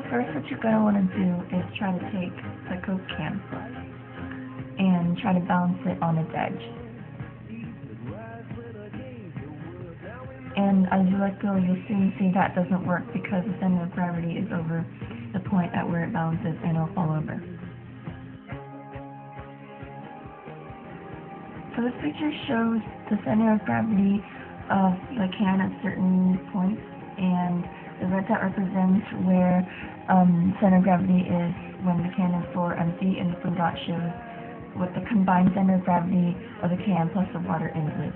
First, what you're going to want to do is try to take the Coke can and try to balance it on its edge. And as you let go, you'll soon see that doesn't work because the center of gravity is over the point at where it balances and it'll fall over. So this picture shows the center of gravity of the can at certain points, and the red dot represents where center of gravity is when the can is full or empty, and the blue dot shows what the combined center of gravity of the can plus the water in it is.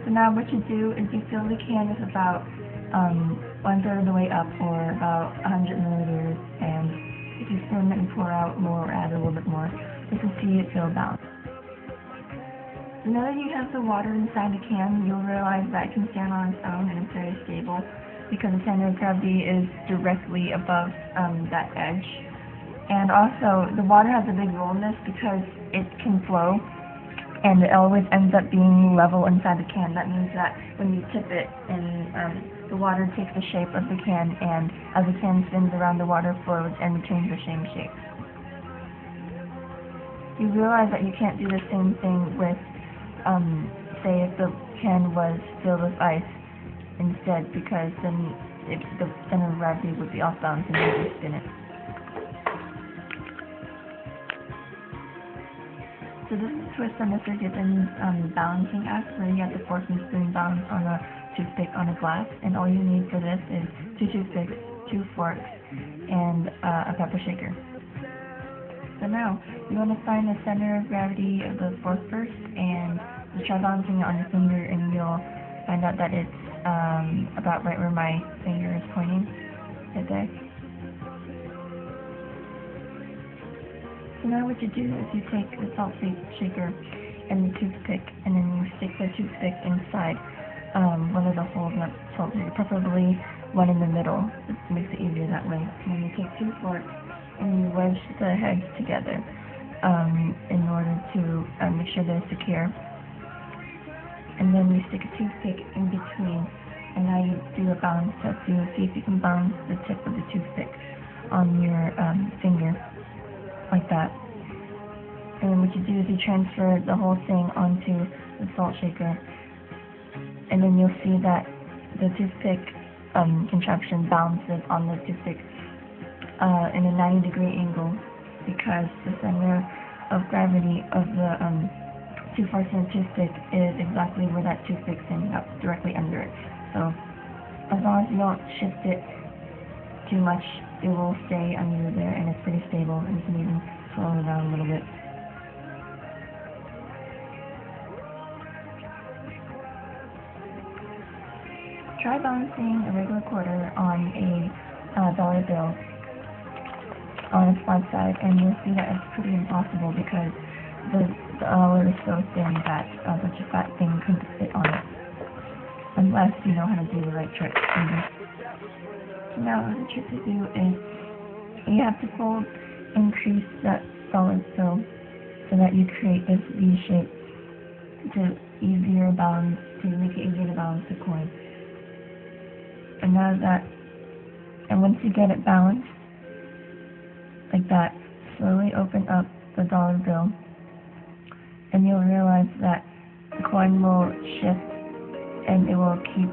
So now what you do is you fill the can with about 1/3 of the way up, or about 100 milliliters, and if you spin it and pour out more or add a little bit more, you can see it fill balanced. So now that you have the water inside the can, you'll realize that it can stand on its own and it's very stable because the center of gravity is directly above that edge. And also, the water has a big role in this because it can flow, and it always ends up being level inside the can. That means that when you tip it, and the water takes the shape of the can, and as the can spins around, the water flows and retains the same shape. You realize that you can't do the same thing with, say, if the can was filled with ice instead, because then the center of gravity would be off balance and you would spin it. So this is a twist on the circuit and balancing act, where you have the fork and spoon balance on a toothpick on a glass, and all you need for this is 2 toothpicks, 2 forks, and a pepper shaker. So now, you want to find the center of gravity of the fork first, and just try balancing it on your finger, and you'll find out that it's about right where my finger is pointing, right there. So now what you do is you take the salt shaker and the toothpick, and then you stick the toothpick inside one of the holes in the salt shaker, preferably one in the middle. It makes it easier that way. And then you take 2 forks and you wedge the heads together in order to make sure they're secure. And then you stick a toothpick in between, and now you do a balance test. So you'll see if you can balance the tip of the toothpick on your finger, like that. And then what you do is you transfer the whole thing onto the salt shaker, and then you'll see that the toothpick contraption balances on the toothpick in a 90-degree angle, because the center of gravity of the 2 forks in the toothpick is exactly where that toothpick's ending up, directly under it. So as long as you don't shift it too much, it will stay under there, and it's pretty stable, and you can even swirl it around a little bit. Try balancing a regular quarter on a dollar bill on its flat side, and you'll see that it's pretty impossible because the dollar is so thin that such a fat thing couldn't fit on it, unless you know how to do the right trick. So now the trick to do is you have to fold and crease that solid fill so that you create this V shape to make it easier to balance the coin. And now once you get it balanced like that, slowly open up the dollar bill, and you'll realize that the coin will shift and it will keep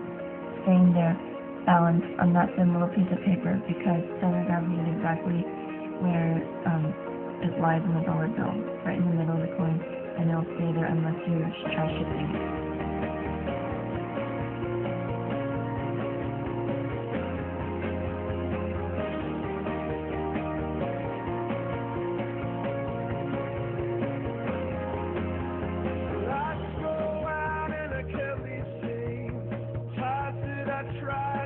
staying there balanced on that thin little piece of paper, because center of gravity is exactly where it lies in the dollar bill, right in the middle of the coin, and it'll stay there unless you try shifting it. Try